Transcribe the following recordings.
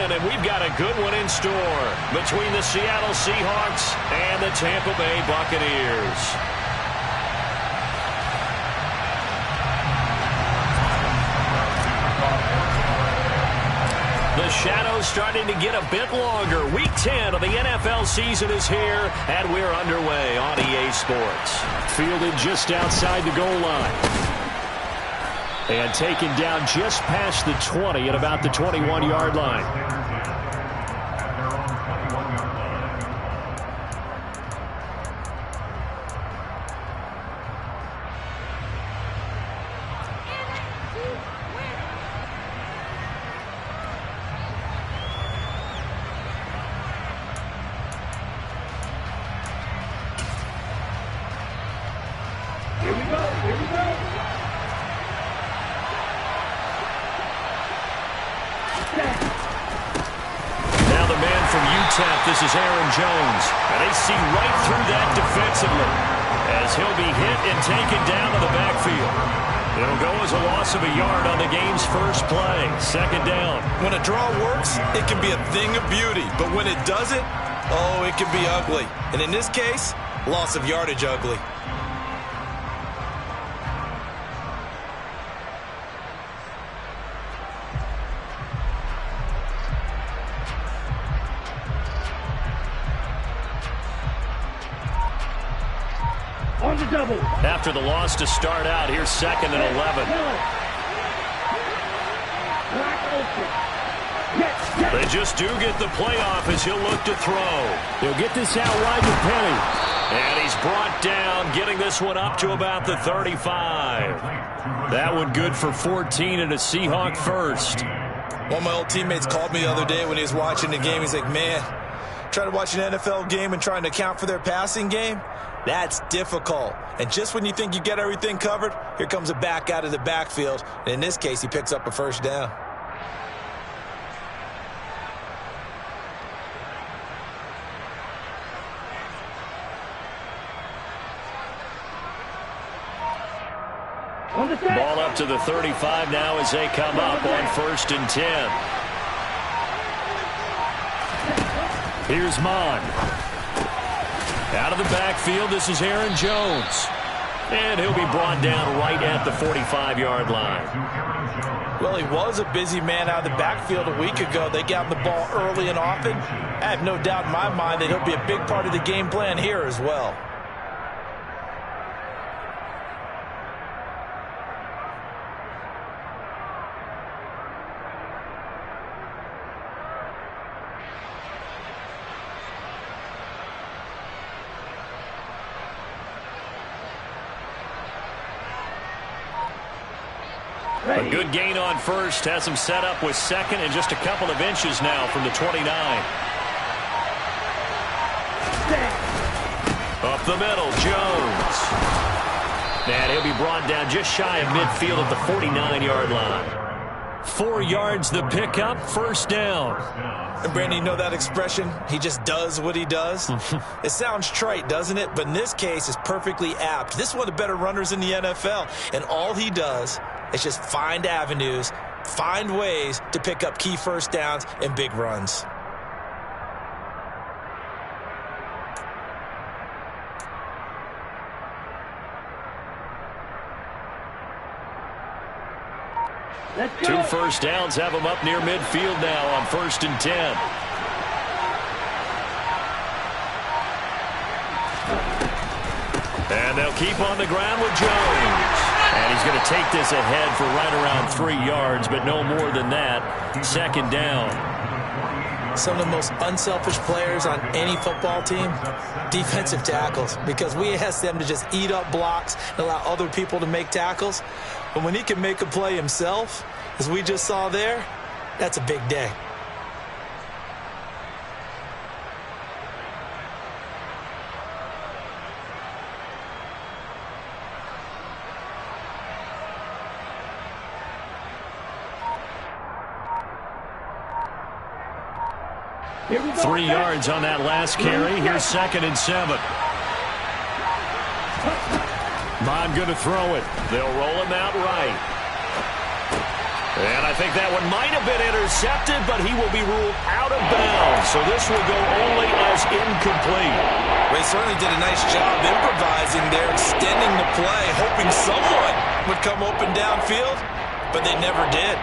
in, and we've got a good one in store between the Seattle Seahawks and the Tampa Bay Buccaneers. The shadow's starting to get a bit longer. Week 10 of the NFL season is here, and we're underway on EA Sports. Fielded just outside the goal line. And taken down just past the 20 at about the 21-yard line. This is Aaron Jones, and they see right through that defensively as he'll be hit and taken down to the backfield. It'll go as a loss of a yard on the game's first play. Second down. When a draw works, it can be a thing of beauty, but when it doesn't, oh, it can be ugly. And in this case, loss of yardage ugly. After the loss to start out, here's 2nd and 11. They just do get the playoff as he'll look to throw. He'll get this out wide to Penny. And he's brought down, getting this one up to about the 35. That one good for 14 and a Seahawk first. One of my old teammates called me the other day when he was watching the game. He's like, man, trying to watch an NFL game and trying to account for their passing game? That's difficult. And just when you think you get everything covered, here comes a back out of the backfield. And in this case, he picks up a first down. Ball up to the 35 now as they come up on 1st and 10. Here's Mon. Out of the backfield, this is Aaron Jones. And he'll be brought down right at the 45-yard line. Well, he was a busy man out of the backfield a week ago. They got the ball early and often. I have no doubt in my mind that he'll be a big part of the game plan here as well. A good gain on first, has him set up with 2nd and just a couple of inches now from the 29. Up the middle, Jones. And he'll be brought down just shy of midfield at the 49-yard line. 4 yards the pickup, first down. And Brandon, you know that expression? He just does what he does. It sounds trite, doesn't it? But in this case, it's perfectly apt. This is one of the better runners in the NFL. And all he does is just find avenues, find ways to pick up key first downs and big runs. Two first downs have him up near midfield now on 1st and 10. And they'll keep on the ground with Jones. And he's going to take this ahead for right around 3 yards, but no more than that. 2nd down. Some of the most unselfish players on any football team, defensive tackles, because we ask them to just eat up blocks and allow other people to make tackles. But when he can make a play himself, as we just saw there, that's a big day. Here we go. 3 yards on that last carry. Here's 2nd and 7. Mon going to throw it. They'll roll him out right. And I think that one might have been intercepted, but he will be ruled out of bounds. So this will go only as incomplete. They certainly did a nice job improvising there, extending the play, hoping someone would come open downfield, but they never did.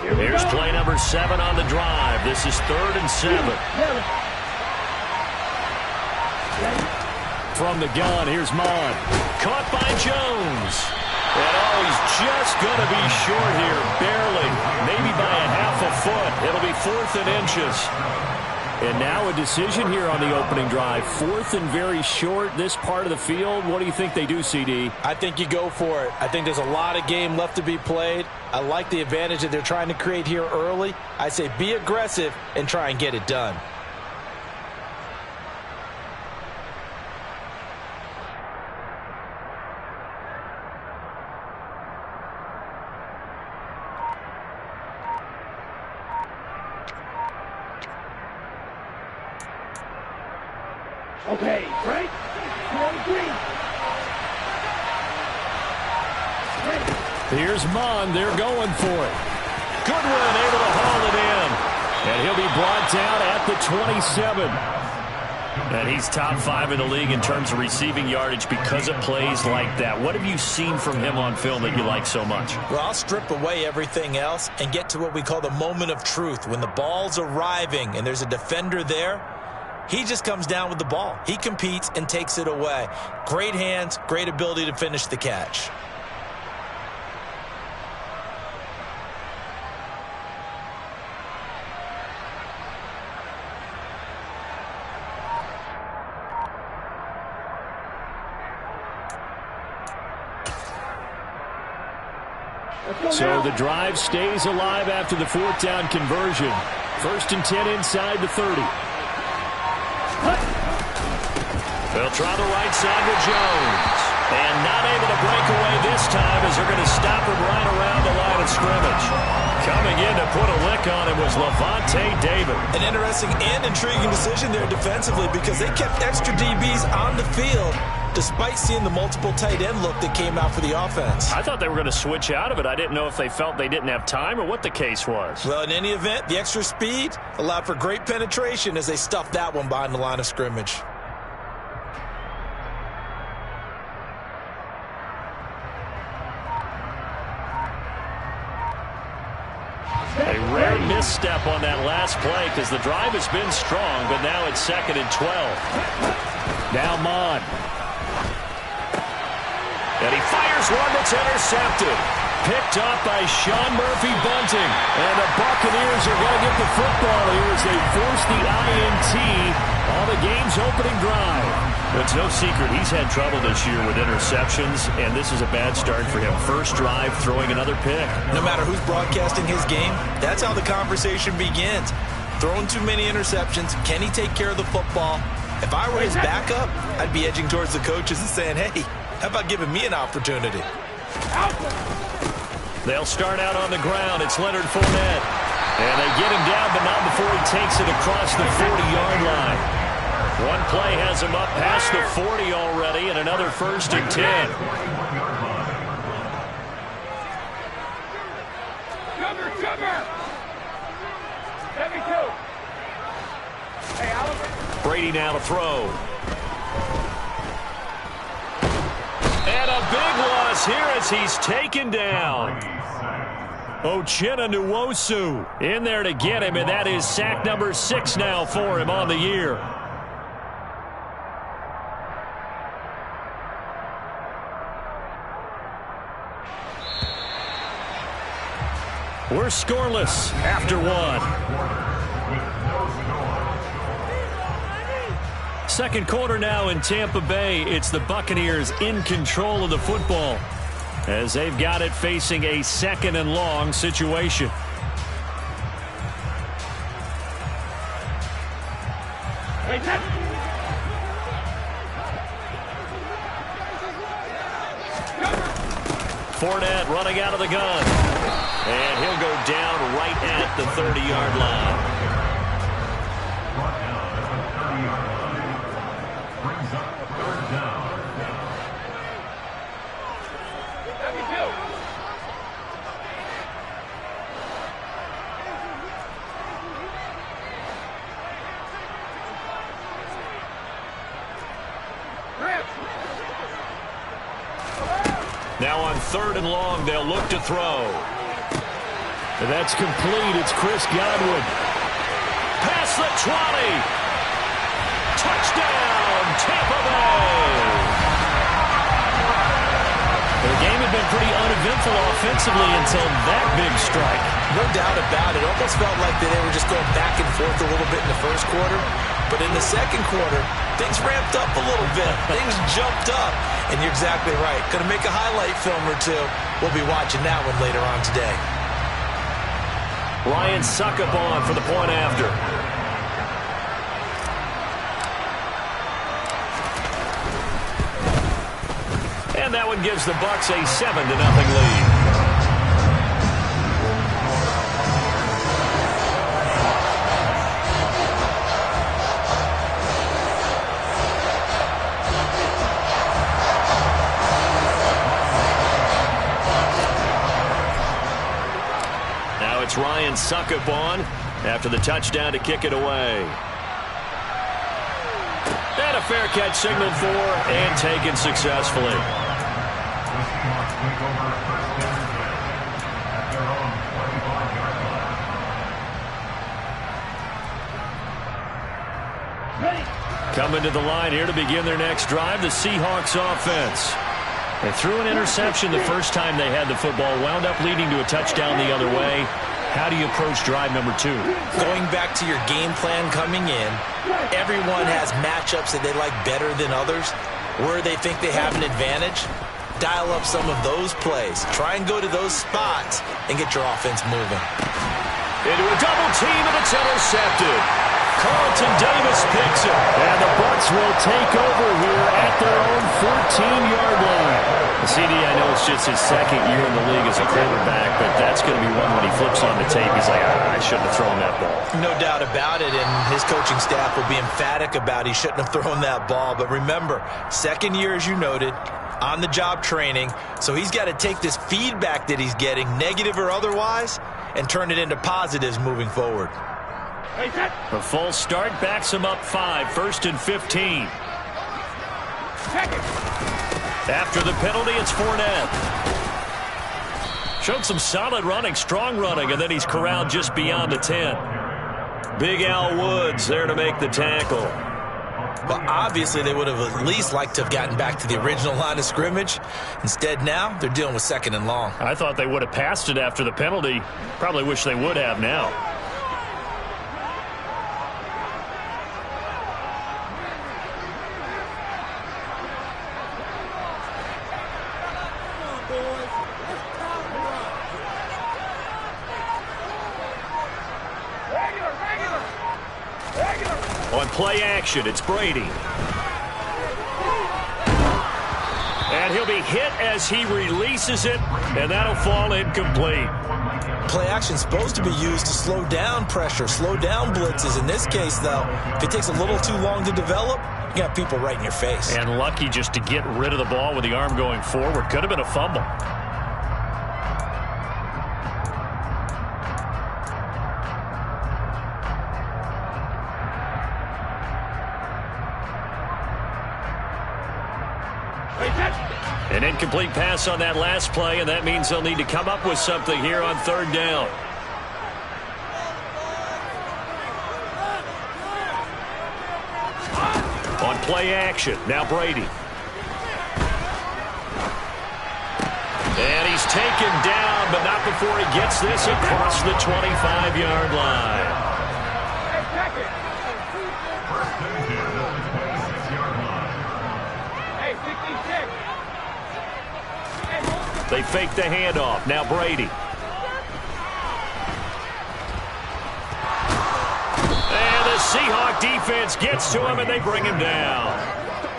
Here's play number 7 on the drive. This is 3rd and 7. From the gun, here's Mon. Caught by Jones. And he's just going to be short here, barely. Maybe by a half a foot. It'll be 4th and inches. And now a decision here on the opening drive. 4th and very short, this part of the field. What do you think they do, CD? I think you go for it. I think there's a lot of game left to be played. I like the advantage that they're trying to create here early. I say be aggressive and try and get it done. Okay, Frank. Here's Mon. They're going for it. Goodwin able to haul it in. And he'll be brought down at the 27. And he's top 5 in the league in terms of receiving yardage because of plays like that. What have you seen from him on film that you like so much? Well, I'll strip away everything else and get to what we call the moment of truth. When the ball's arriving and there's a defender there, he just comes down with the ball. He competes and takes it away. Great hands, great ability to finish the catch. So the drive stays alive after the 4th down conversion. 1st and 10 inside the 30. They'll try the right side with Jones. And not able to break away this time as they're going to stop him right around the line of scrimmage. Coming in to put a lick on him was Levante David. An interesting and intriguing decision there defensively because they kept extra DBs on the field despite seeing the multiple tight end look that came out for the offense. I thought they were going to switch out of it. I didn't know if they felt they didn't have time or what the case was. Well, in any event, the extra speed allowed for great penetration as they stuffed that one behind the line of scrimmage. A rare misstep on that last play because the drive has been strong, but now it's 2nd and 12. Now Mon. And he fires one that's intercepted. Picked up by Sean Murphy-Bunting. And the Buccaneers are going to get the football here as they force the INT on the game's opening drive. It's no secret he's had trouble this year with interceptions, and this is a bad start for him. First drive, throwing another pick. No matter who's broadcasting his game, that's how the conversation begins. Throwing too many interceptions, can he take care of the football? If I were his backup, I'd be edging towards the coaches and saying, hey, how about giving me an opportunity? They'll start out on the ground. It's Leonard Fournette. And they get him down, but not before he takes it across the 40-yard line. One play has him up past the 40 already, and another 1st and 10. Brady now to throw. And a big loss here as he's taken down. Uchenna Nwosu in there to get him, and that is sack number 6 now for him on the year. We're scoreless after 1. Second quarter now in Tampa Bay. It's the Buccaneers in control of the football as they've got it facing a 2nd and long situation. running out of the gun. And he'll go down right at the 30-yard line. Now on 3rd and long, they'll look to throw. And that's complete. It's Chris Godwin. Past the 20. Touchdown, Tampa Bay. The game had been pretty uneventful offensively until that big strike. No doubt about it. Almost felt like they were just going back and forth a little bit in the first quarter. But in the second quarter, things ramped up a little bit. Things jumped up. And you're exactly right. Going to make a highlight film or two. We'll be watching that one later on today. Ryan Suckup on for the point after. And that one gives the Bucs a 7-0 lead. It's Ryan Suckup on after the touchdown to kick it away. And a fair catch signaled for and taken successfully. Coming to the line here to begin their next drive, the Seahawks offense. They threw an interception the first time they had the football, wound up leading to a touchdown the other way. How do you approach drive number 2? Going back to your game plan coming in, everyone has matchups that they like better than others. Where they think they have an advantage, dial up some of those plays. Try and go to those spots and get your offense moving. Into a double team, and it's intercepted. Carlton Davis picks it. And the Bucs will take over here at their own 14-yard line. CD, I know it's just his second year in the league as a quarterback, but that's going to be one when he flips on the tape. He's like, I shouldn't have thrown that ball. No doubt about it, and his coaching staff will be emphatic about he shouldn't have thrown that ball. But remember, second year, as you noted, on-the-job training, so he's got to take this feedback that he's getting, negative or otherwise, and turn it into positives moving forward. The full start backs him up 5, 1st and 15. After the penalty, it's Fournette. Showed some solid running, strong running, and then he's corralled just beyond the 10. Big Al Woods there to make the tackle. Well, obviously, they would have at least liked to have gotten back to the original line of scrimmage. Instead, now, they're dealing with 2nd and long. I thought they would have passed it after the penalty. Probably wish they would have now. On play action, it's Brady. And he'll be hit as he releases it, and that'll fall incomplete. Play action is supposed to be used to slow down pressure, slow down blitzes. In this case, though, if it takes a little too long to develop, you got people right in your face. And lucky just to get rid of the ball with the arm going forward. Could have been a fumble. An incomplete pass on that last play, and that means they'll need to come up with something here on 3rd down. On play action, now Brady. And he's taken down, but not before he gets this across the 25-yard line. They fake the handoff. Now Brady. And the Seahawk defense gets to him, and they bring him down.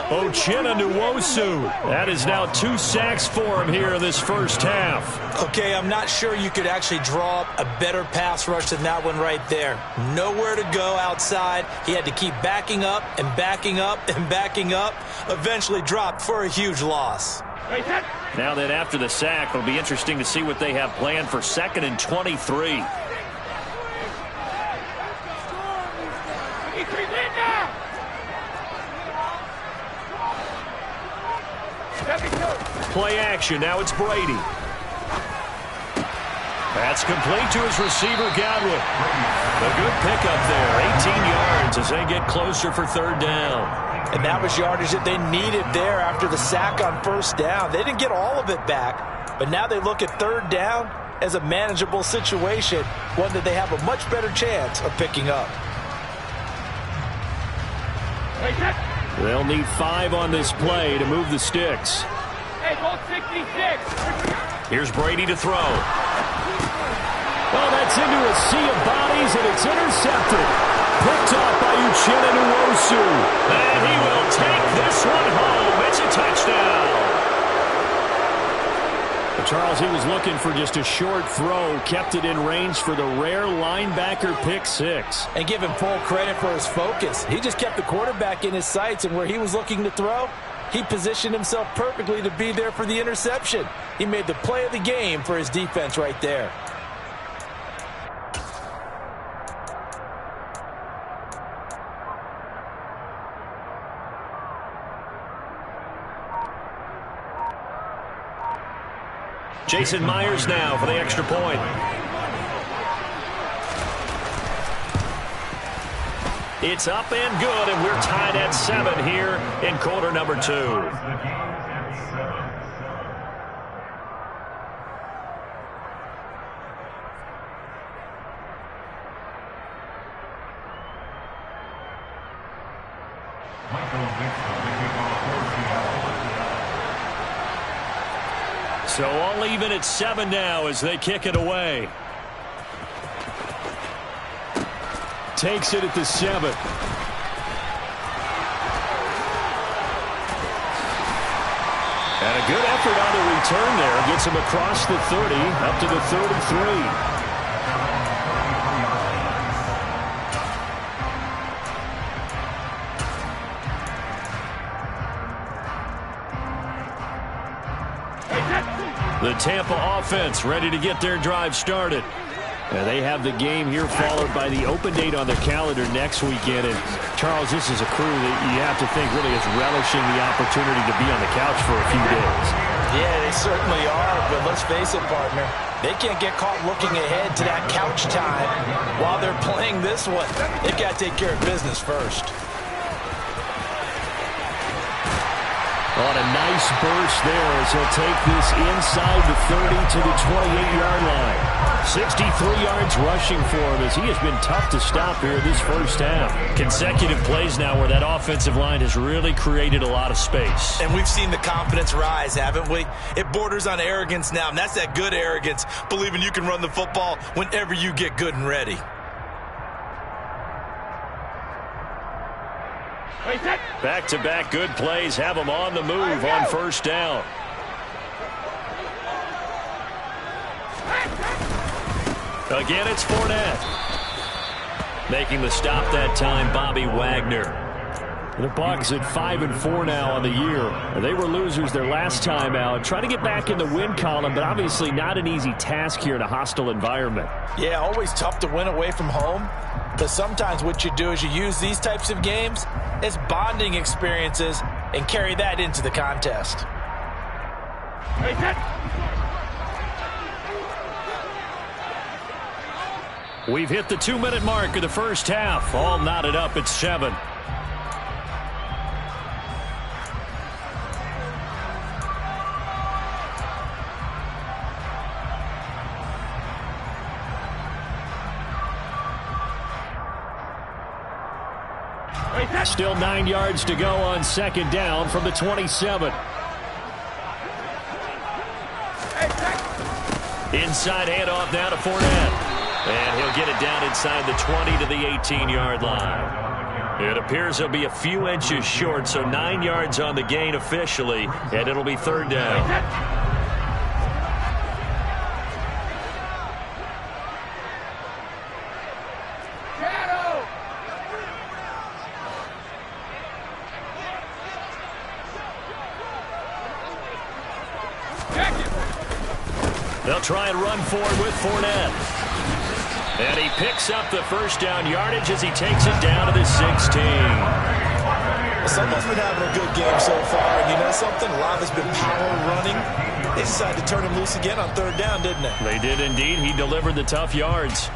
Nwosu. That is now 2 sacks for him here in this first half. Okay, I'm not sure you could actually draw up a better pass rush than that one right there. Nowhere to go outside. He had to keep backing up and backing up and backing up. Eventually dropped for a huge loss. Now that after the sack, it'll be interesting to see what they have planned for 2nd and 23. Play action. Now it's Brady. That's complete to his receiver, Godwin. A good pickup there. 18 yards as they get closer for 3rd down. And that was yardage that they needed there after the sack on 1st down. They didn't get all of it back, but now they look at 3rd down as a manageable situation, one that they have a much better chance of picking up. They'll need 5 on this play to move the sticks. Here's Brady to throw. Oh, that's into a sea of bodies, and it's intercepted. Picked off by Nwosu. And he will take this one home. It's a touchdown. But Charles, he was looking for just a short throw. Kept it in range for the rare linebacker pick 6. And give him full credit for his focus. He just kept the quarterback in his sights, and where he was looking to throw, he positioned himself perfectly to be there for the interception. He made the play of the game for his defense right there. Jason Myers now for the extra point. It's up and good, and we're tied at 7 here in quarter number 2. So all even at 7 now as they kick it away. Takes it at the 7. And a good effort on the return there. Gets him across the 30, up to the 33. The Tampa offense ready to get their drive started. They have the game here followed by the open date on their calendar next weekend. And Charles, this is a crew that you have to think really is relishing the opportunity to be on the couch for a few days. Yeah, they certainly are. But let's face it, partner, they can't get caught looking ahead to that couch time while they're playing this one. They've got to take care of business first. On a nice burst there as he'll take this inside the 30 to the 28-yard line. 63 yards rushing for him as he has been tough to stop here this first half. Consecutive plays now where that offensive line has really created a lot of space. And we've seen the confidence rise, haven't we? It borders on arrogance now, and that's that good arrogance, believing you can run the football whenever you get good and ready. Back-to-back good plays have them on the move on 1st down. Again, it's Fournette. Making the stop that time, Bobby Wagner. The Bucs at 5-4 now on the year. They were losers their last time out. Trying to get back in the win column, but obviously not an easy task here in a hostile environment. Yeah, always tough to win away from home. But sometimes what you do is you use these types of games as bonding experiences and carry that into the contest. We've hit the 2-minute mark of the first half. All knotted up at 7. Still 9 yards to go on 2nd down from the 27. Inside handoff now to Fournette. And he'll get it down inside the 20 to the 18-yard line. It appears he'll be a few inches short, so 9 yards on the gain officially, and it'll be third down. They'll try and run forward with Fournette. And he picks up the first down yardage as he takes it down to the 16. Someone's been having a good game so far, and you know something? A lot has been power running. They decided to turn him loose again on third down, didn't they? They did indeed. He delivered the tough yards.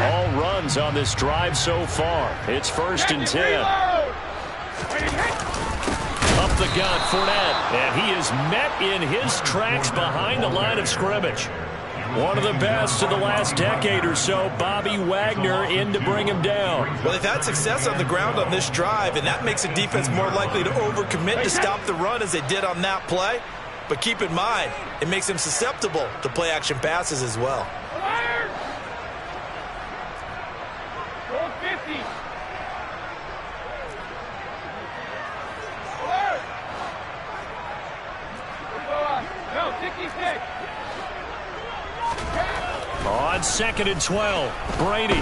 All runs on this drive so far. It's 1st and 10. Up the gut, Fournette. And he is met in his tracks behind the line of scrimmage. One of the best of the last decade or so, Bobby Wagner in to bring him down. Well, they've had success on the ground on this drive, and that makes a defense more likely to overcommit to stop the run as they did on that play. But keep in mind, it makes them susceptible to play-action passes as well. On 2nd and 12, Brady.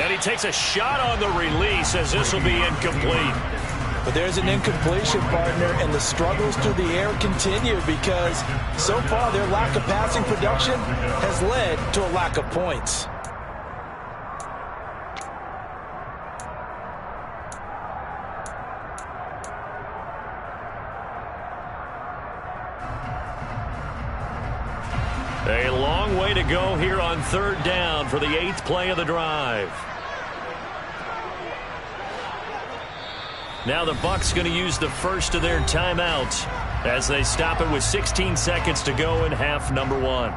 And he takes a shot on the release as this will be incomplete. But there's an incompletion, partner, and the struggles through the air continue because so far their lack of passing production has led to a lack of points. A long way to go here on third down for the 8th play of the drive. Now the Bucs going to use the first of their timeouts as they stop it with 16 seconds to go in half number 1.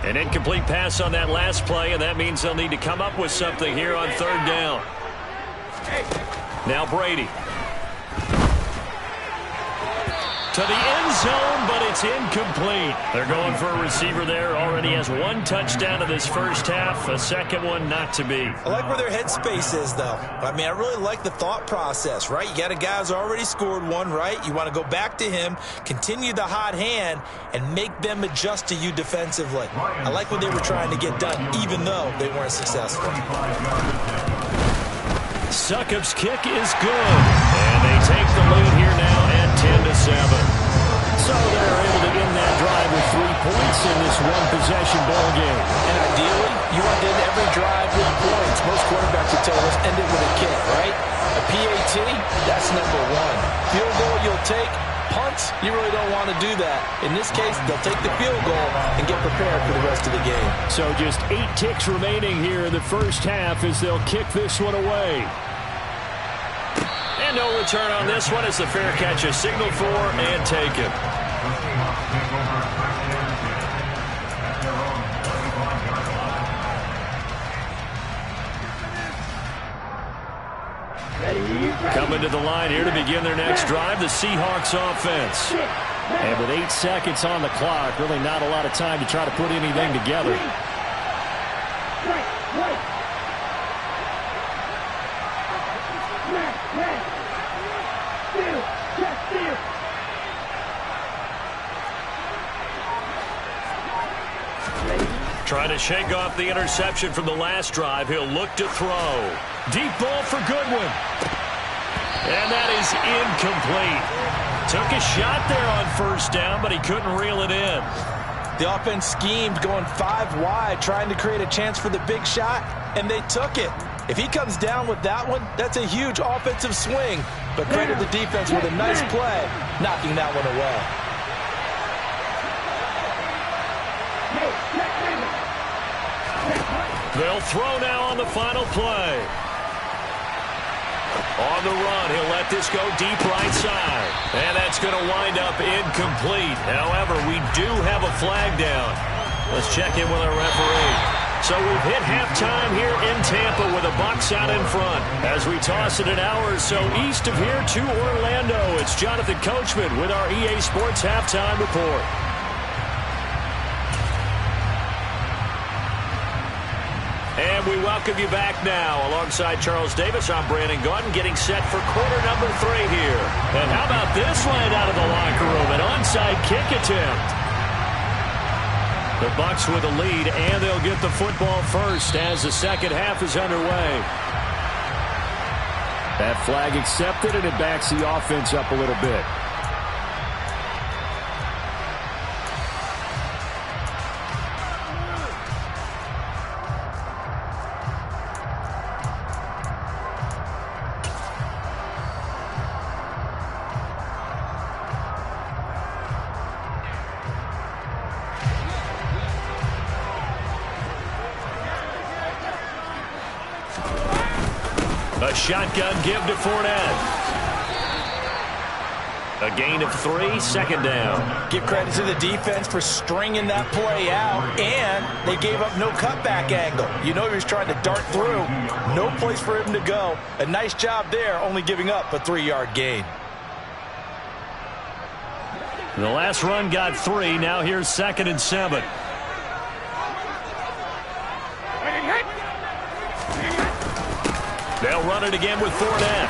An incomplete pass on that last play, and that means they'll need to come up with something here on third down. Now Brady. To the end zone, but it's incomplete. They're going for a receiver there. Already has 1 touchdown in this first half. A second one not to be. I like where their headspace is, though. I mean, I really like the thought process, right? You got a guy who's already scored one, right? You want to go back to him, continue the hot hand, and make them adjust to you defensively. I like what they were trying to get done, even though they weren't successful. Succop's kick is good. And they take the lead here now at 10-7. So they're able to end that drive with 3 points in this one-possession ball game. And ideally, you want to end every drive with points. Most quarterbacks would tell us end it with a kick, right? A PAT, that's number 1. Field goal you'll take. Punts, you really don't want to do that. In this case, they'll take the field goal and get prepared for the rest of the game. So just 8 ticks remaining here in the first half as they'll kick this one away. And no return on this one as the fair catch is signaled for and taken. Coming to the line here to begin their next drive, the Seahawks offense. And with 8 seconds on the clock, really not a lot of time to try to put anything together. Trying to shake off the interception from the last drive. He'll look to throw. Deep ball for Goodwin. And that is incomplete. Took a shot there on first down, but he couldn't reel it in. The offense schemed going 5 wide, trying to create a chance for the big shot, and they took it. If he comes down with that one, that's a huge offensive swing. But credit the defense with a nice play, knocking that one away. They'll throw now on the final play. On the run, he'll let this go deep right side. And that's going to wind up incomplete. However, we do have a flag down. Let's check in with our referee. So we've hit halftime here in Tampa with the Bucs out in front. As we toss it an hour or so east of here to Orlando, it's Jonathan Coachman with our EA Sports Halftime Report. And we welcome you back now. Alongside Charles Davis, I'm Brandon Gaudin, getting set for quarter number 3 here. And how about this line out of the locker room? An onside kick attempt. The Bucs with a lead, and they'll get the football first as the second half is underway. That flag accepted, and it backs the offense up a little bit. A shotgun give to Fournette. A gain of 3, second down. Give credit to the defense for stringing that play out, and they gave up no cutback angle. You know he was trying to dart through. No place for him to go. A nice job there, only giving up a 3-yard gain. The last run got 3. Now here's 2nd and 7. They'll run it again with Fournette.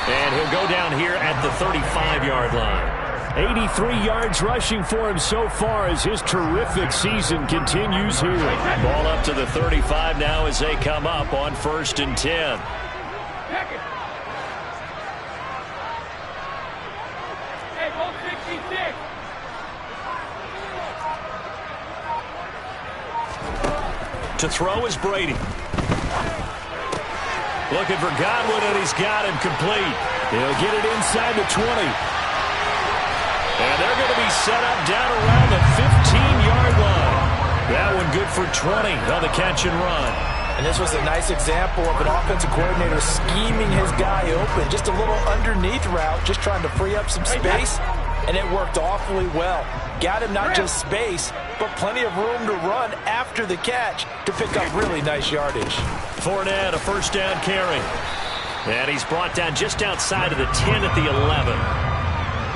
And he'll go down here at the 35-yard line. 83 yards rushing for him so far as his terrific season continues here. Ball up to the 35 now as they come up on 1st and 10. To throw is Brady. Looking for Godwin, and he's got him complete. He'll get it inside the 20. And they're going to be set up down around the 15-yard line. That one good for 20 on the catch and run. And this was a nice example of an offensive coordinator scheming his guy open. Just a little underneath route, just trying to free up some space. And it worked awfully well. Got him not just space, but plenty of room to run after the catch to pick up really nice yardage. Fournette, a first down carry. And he's brought down just outside of the 10 at the 11.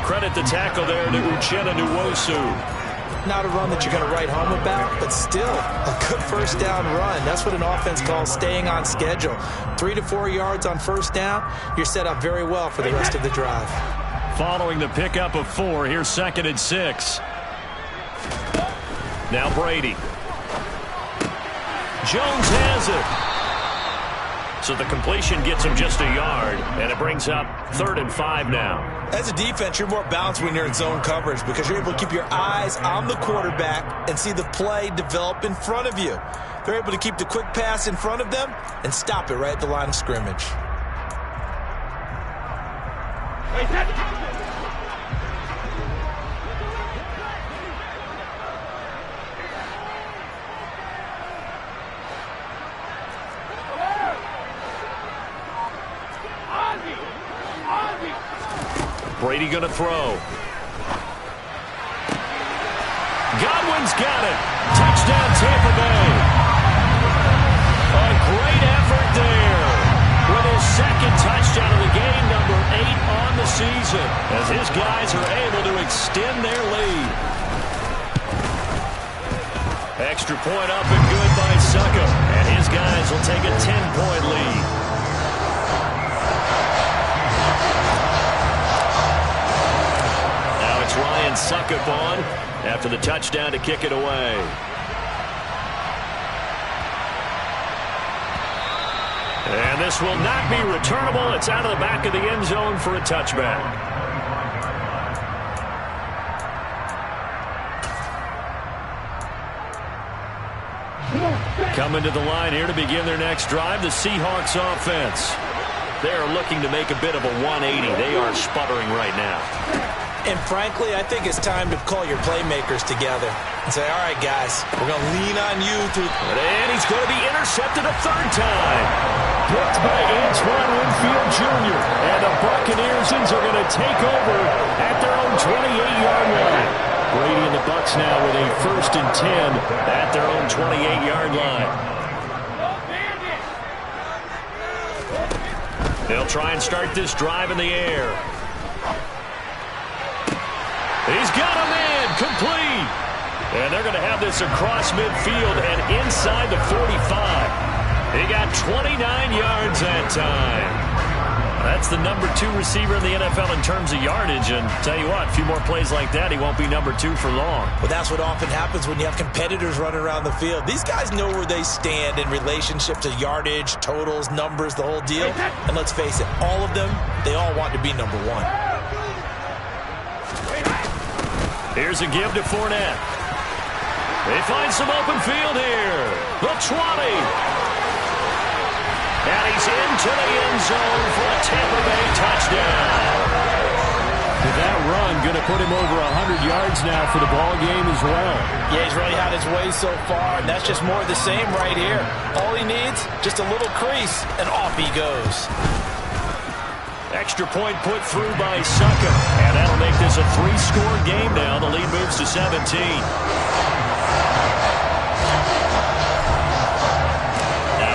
Credit the tackle there to Uchenna Nwosu. Not a run that you're going to write home about, but still a good first down run. That's what an offense calls staying on schedule. 3 to 4 yards on first down, you're set up very well for the rest of the drive. Following the pickup of 4, here's 2nd and 6. Now Brady. Jones has it. So the completion gets him just a yard, and it brings up 3rd and 5 now. As a defense, you're more balanced when you're in zone coverage because you're able to keep your eyes on the quarterback and see the play develop in front of you. They're able to keep the quick pass in front of them and stop it right at the line of scrimmage. Brady going to throw. Godwin's got it. Touchdown, Tampa Bay. A great effort there with his 2nd touchdown of the game, number 8 on the season, as his guys are able to extend their lead. Extra point up and good by Suckup, and his guys will take a 10-point lead. Ryan Suckup on after the touchdown to kick it away. And this will not be returnable. It's out of the back of the end zone for a touchback. Coming to the line here to begin their next drive, the Seahawks offense. They're looking to make a bit of a 180. They are sputtering right now. And frankly, I think it's time to call your playmakers together and say, all right, guys, we're going to lean on you through. And he's going to be intercepted a third time. Picked by Antoine Winfield Jr. And the Buccaneers are going to take over at their own 28-yard line. Brady and the Bucs now with a 1st and 10 at their own 28-yard line. They'll try and start this drive in the air. He's got a man complete. And they're going to have this across midfield and inside the 45. He got 29 yards that time. That's the number 2 receiver in the NFL in terms of yardage. And tell you what, a few more plays like that, he won't be number 2 for long. Well, that's what often happens when you have competitors running around the field. These guys know where they stand in relationship to yardage, totals, numbers, the whole deal. And let's face it, all of them, they all want to be number 1. Here's a give to Fournette. They find some open field here. The 20. And he's into the end zone for a Tampa Bay touchdown. With that run, going to put him over 100 yards now for the ball game as well. Yeah, he's really had his way so far, and that's just more of the same right here. All he needs, just a little crease, and off he goes. Extra point put through by Succop. And that'll make this a 3-score game now. The lead moves to 17.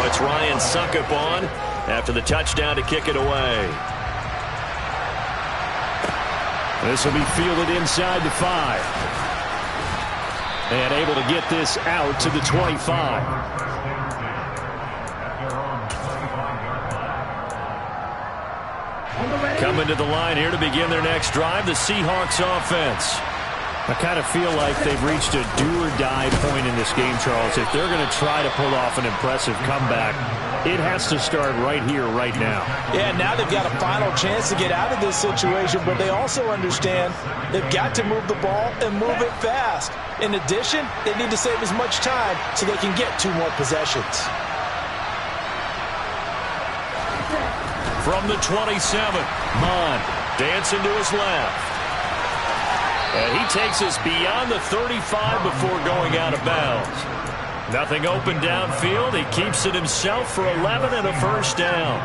It's Ryan Succop on after the touchdown to kick it away. This will be fielded inside the 5. And able to get this out to the 25. Coming to the line here to begin their next drive, the Seahawks offense. I kind of feel like they've reached a do-or-die point in this game, Charles. If they're going to try to pull off an impressive comeback, it has to start right here, right now. Yeah, now they've got a final chance to get out of this situation, but they also understand they've got to move the ball and move it fast. In addition, they need to save as much time so they can get 2 more possessions. From the 27, Mond dancing to his left. And he takes us beyond the 35 before going out of bounds. Nothing open downfield. He keeps it himself for 11 and a first down.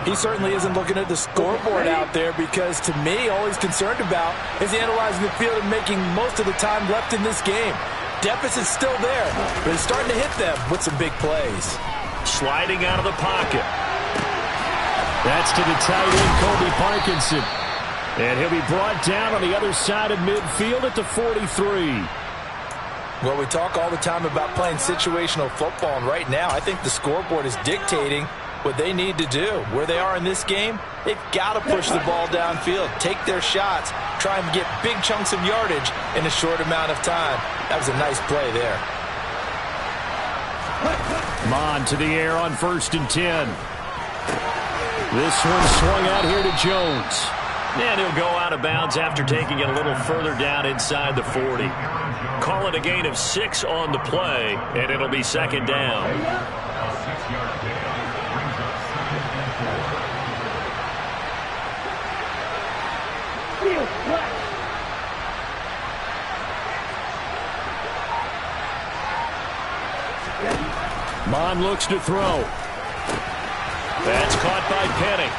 He certainly isn't looking at the scoreboard out there because, to me, all he's concerned about is analyzing the field and making most of the time left in this game. Deficit's still there, but he's starting to hit them with some big plays. Sliding out of the pocket. That's to the tight end, Colby Parkinson. And he'll be brought down on the other side of midfield at the 43. Well, we talk all the time about playing situational football, and right now I think the scoreboard is dictating what they need to do. Where they are in this game, they've got to push the ball downfield, take their shots, try and get big chunks of yardage in a short amount of time. That was a nice play there. Mond to the air on 1st and 10. This one swung out here to Jones. And he'll go out of bounds after taking it a little further down inside the 40. Call it a gain of 6 on the play, and it'll be 2nd down. Mond looks to throw. That's caught by Penning.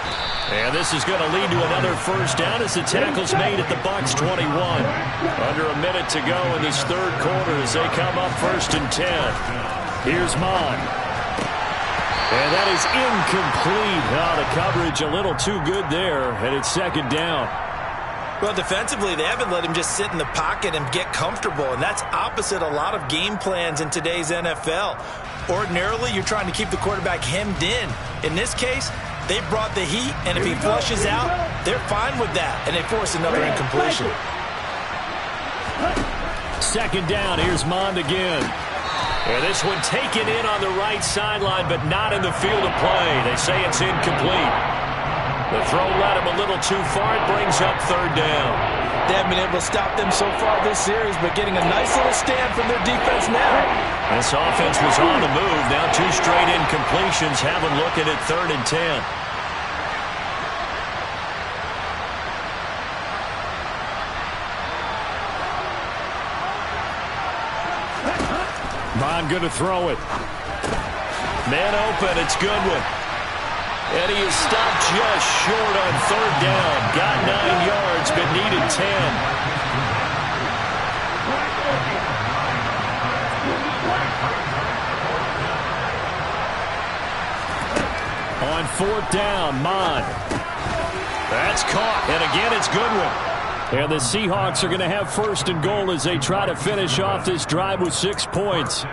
And this is going to lead to another first down as the tackle's made at the Bucs 21. Under a minute to go in this 3rd quarter as they come up 1st and 10. Here's Mond. And that is incomplete. Oh, the coverage a little too good there, and it's 2nd down. Well, defensively, they haven't let him just sit in the pocket and get comfortable, and that's opposite a lot of game plans in today's NFL. Ordinarily, you're trying to keep the quarterback hemmed in. In this case, they brought the heat, and if he flushes out, they're fine with that, and they force another incompletion. 2nd down. Here's Mond again. And this one taken in on the right sideline, but not in the field of play. They say it's incomplete. The throw led him a little too far. It brings up third down. They haven't been able to stop them so far this series, but getting a nice little stand from their defense now. This offense was on the move. Now 2 straight incompletions have them looking at 3rd and 10. Bond going to throw it. Man open. It's Goodwin. And he is stopped just short on 3rd down. Got 9 yards, but needed 10. On 4th down, Mon. That's caught. And again, it's Goodwin. And the Seahawks are going to have 1st and goal as they try to finish off this drive with 6 points.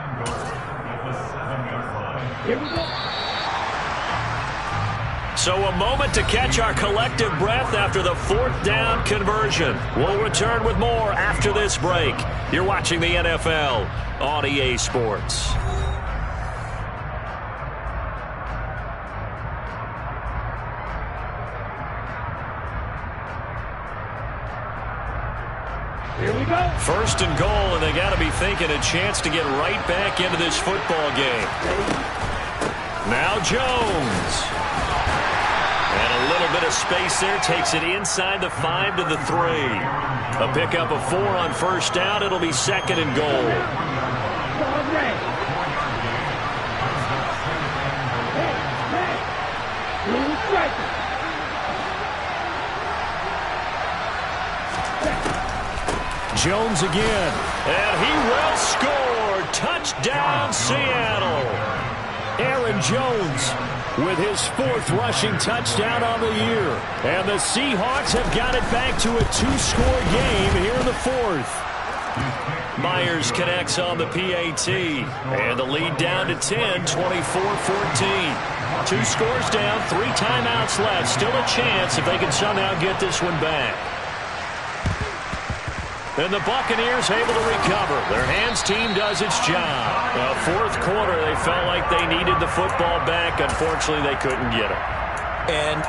Here we go. So a moment to catch our collective breath after the 4th down conversion. We'll return with more after this break. You're watching the NFL on EA Sports. Here we go. 1st and goal, and they got to be thinking a chance to get right back into this football game. Now Jones. And a little bit of space there. Takes it inside the 5 to the 3. A pickup of 4 on 1st down. It'll be 2nd and goal. Jones again. And he will score. Touchdown, Seattle. Aaron Jones with his 4th rushing touchdown on the year. And the Seahawks have got it back to a 2-score game here in the 4th. Myers connects on the PAT. And the lead down to 10, 24-14. 2 scores down, 3 timeouts left. Still a chance if they can somehow get this one back. And the Buccaneers able to recover. Their hands team does its job. 4th quarter, they felt like they needed the football back. Unfortunately, they couldn't get it. And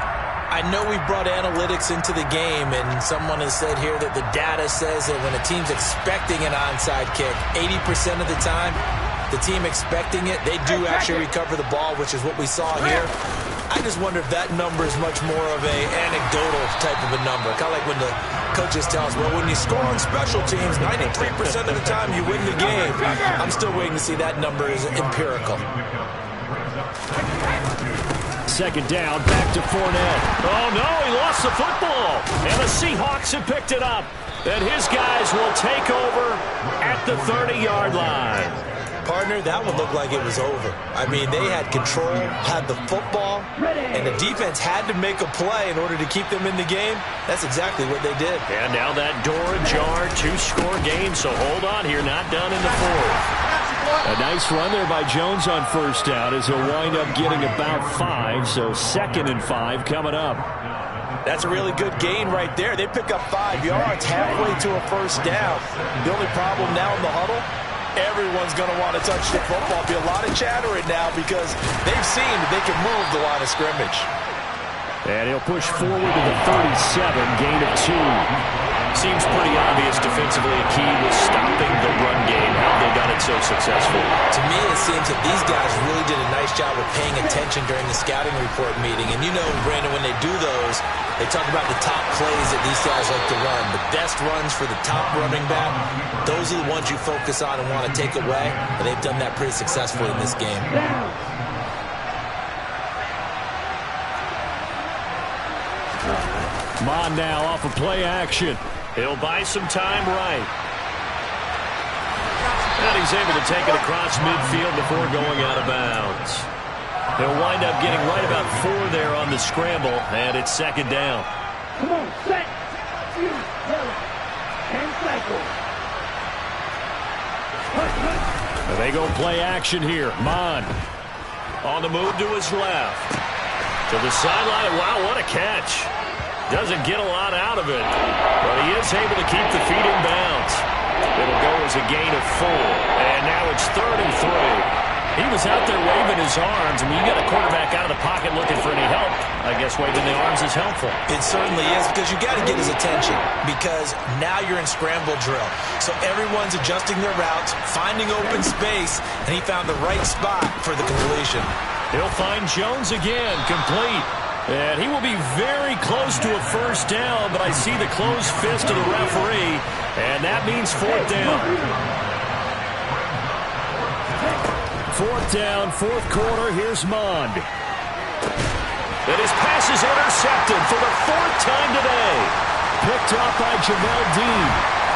I know we brought analytics into the game, and someone has said here that the data says that when a team's expecting an onside kick, 80% of the time, the team expecting it, they do actually recover the ball, which is what we saw here. I just wonder if that number is much more of a anecdotal type of a number. Kind of like when the coaches tell us, well, when you score on special teams, 93% of the time you win the game. I'm still waiting to see that number is empirical. 2nd down, back to Fournette. Oh, no, he lost the football. And the Seahawks have picked it up. And his guys will take over at the 30-yard line. Partner, that one looked like it was over. I mean, they had control, had the football, and the defense had to make a play in order to keep them in the game. That's exactly what they did. And now that door ajar, 2-score game, so hold on here, not done in the 4th. A nice run there by Jones on 1st down as he'll wind up getting about 5, so 2nd and 5 coming up. That's a really good gain right there. They pick up 5 yards halfway to a 1st down. The only problem now in the huddle, everyone's going to want to touch the football. Be a lot of chattering now because they've seen that they can move the line of scrimmage. And he'll push forward to the 37, gain of 2. Seems pretty obvious defensively a key was stopping the run game. How they got it so successful. To me, it seems that these guys really did a nice job of paying attention during the scouting report meeting. And you know, Brandon, when they do those, they talk about the top plays that these guys like to run. The best runs for the top running back, those are the ones you focus on and want to take away. And they've done that pretty successfully in this game. Mon now off of play action. He'll buy some time right. And he's able to take it across midfield before going out of bounds. He'll wind up getting right about 4 there on the scramble, and it's 2nd down. Come on, set. And cycle. And they go play action here. Mon on the move to his left. To the sideline. Wow, what a catch. Doesn't get a lot out of it, but he is able to keep the feet in bounds. It'll go as a gain of 4. And now it's 3rd and 3. He was out there waving his arms. I mean, you got a quarterback out of the pocket looking for any help. I guess waving the arms is helpful. It certainly is, because you got to get his attention, because now you're in scramble drill. So everyone's adjusting their routes, finding open space, and he found the right spot for the completion. He'll find Jones again, complete. And he will be very close to a first down, but I see the closed fist of the referee, and that means 4th down. 4th down, 4th quarter. Here's Mond. And his pass is intercepted for the 4th time today. Picked up by Jamel Dean.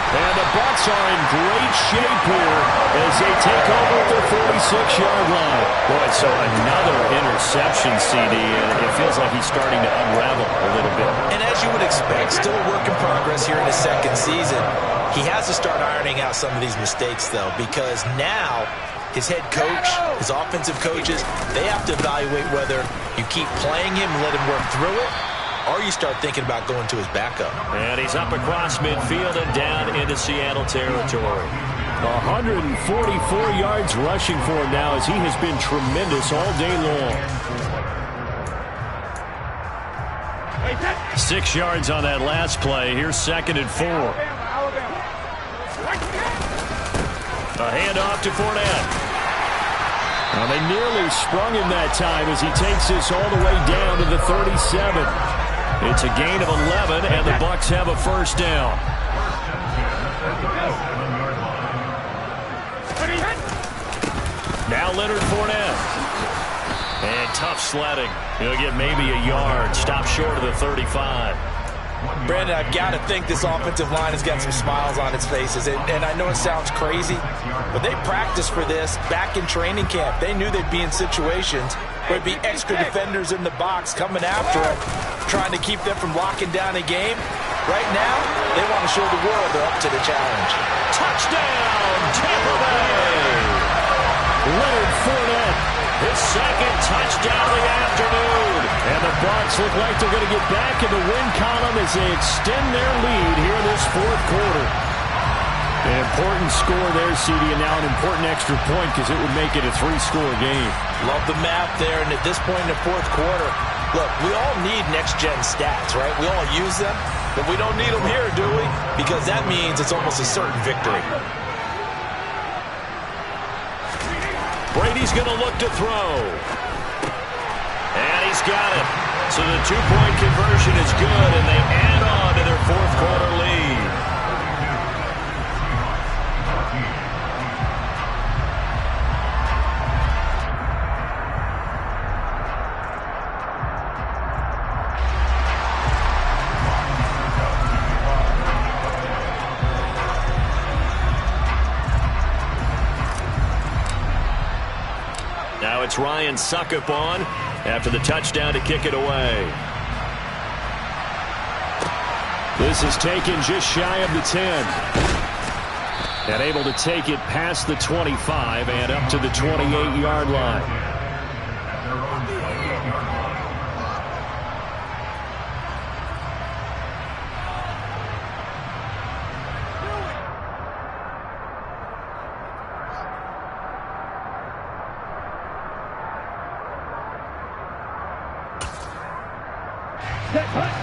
And the Bucs are in great shape here as they take over at their 46-yard line. Boy, so another interception, CD, and it feels like he's starting to unravel a little bit. And as you would expect, still a work in progress here in his 2nd season. He has to start ironing out some of these mistakes, though, because now his head coach, his offensive coaches, they have to evaluate whether you keep playing him and let him work through it, or you start thinking about going to his backup. And he's up across midfield and down into Seattle territory. 144 yards rushing for him now, as he has been tremendous all day long. 6 yards on that last play. Here's 2nd and 4. A handoff to Fournette. Well, they nearly sprung him that time as he takes this all the way down to the 37. It's a gain of 11, and the Bucs have a first down. Now Leonard Fournette. And tough sledding. He'll get maybe a yard. Stop short of the 35. Brandon, I've got to think this offensive line has got some smiles on its faces. And I know it sounds crazy, but they practiced for this back in training camp. They knew they'd be in situations where there'd be extra defenders in the box coming after them, trying to keep them from locking down a game. Right now, they want to show the world they're up to the challenge. Touchdown, Tampa Bay! Leonard Fournette, his 2nd touchdown of the afternoon. And the Bucs look like they're going to get back in the win column as they extend their lead here in this 4th quarter. An important score there, CD, and now an important extra point because it would make it a 3-score game. Love the math there, and at this point in the 4th quarter, look, we all need next-gen stats, right? We all use them, but we don't need them here, do we? Because that means it's almost a certain victory. Brady's going to look to throw. And he's got it. So the 2-point conversion is good, and they add on to their 4th quarter lead. Now it's Ryan Suckup on after the touchdown to kick it away. This is taken just shy of the 10. And able to take it past the 25 and up to the 28-yard line.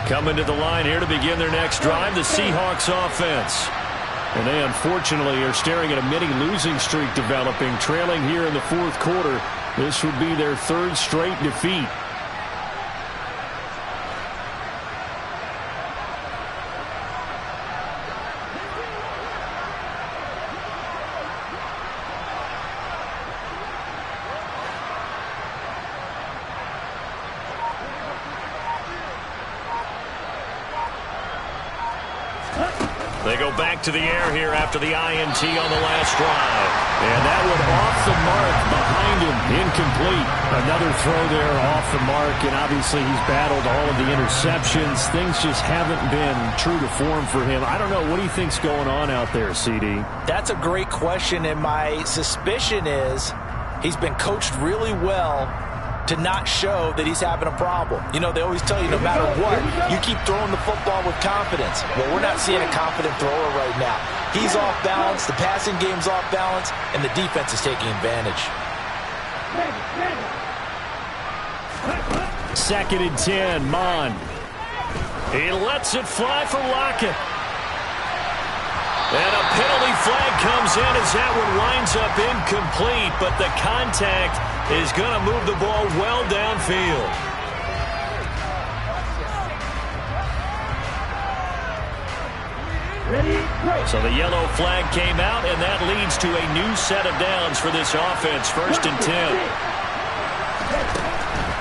Coming to the line here to begin their next drive, the Seahawks offense. And they unfortunately are staring at a mini losing streak developing, trailing here in the 4th quarter. This would be their 3rd straight defeat. They go back to the air here after the INT on the last drive. And that one off the mark behind him, incomplete. Another throw there off the mark, and obviously he's battled all of the interceptions. Things just haven't been true to form for him. I don't know. What do you think's going on out there, CD? That's a great question, and my suspicion is he's been coached really well to not show that he's having a problem. You know, they always tell you no matter what, you keep throwing the football with confidence. Well, we're not seeing a confident thrower right now. He's off balance, the passing game's off balance, and the defense is taking advantage. 2nd and 10, Mon. He lets it fly for Lockett. And a penalty flag comes in as that one winds up incomplete, but the contact is going to move the ball well downfield. So the yellow flag came out, and that leads to a new set of downs for this offense. 1st and 10.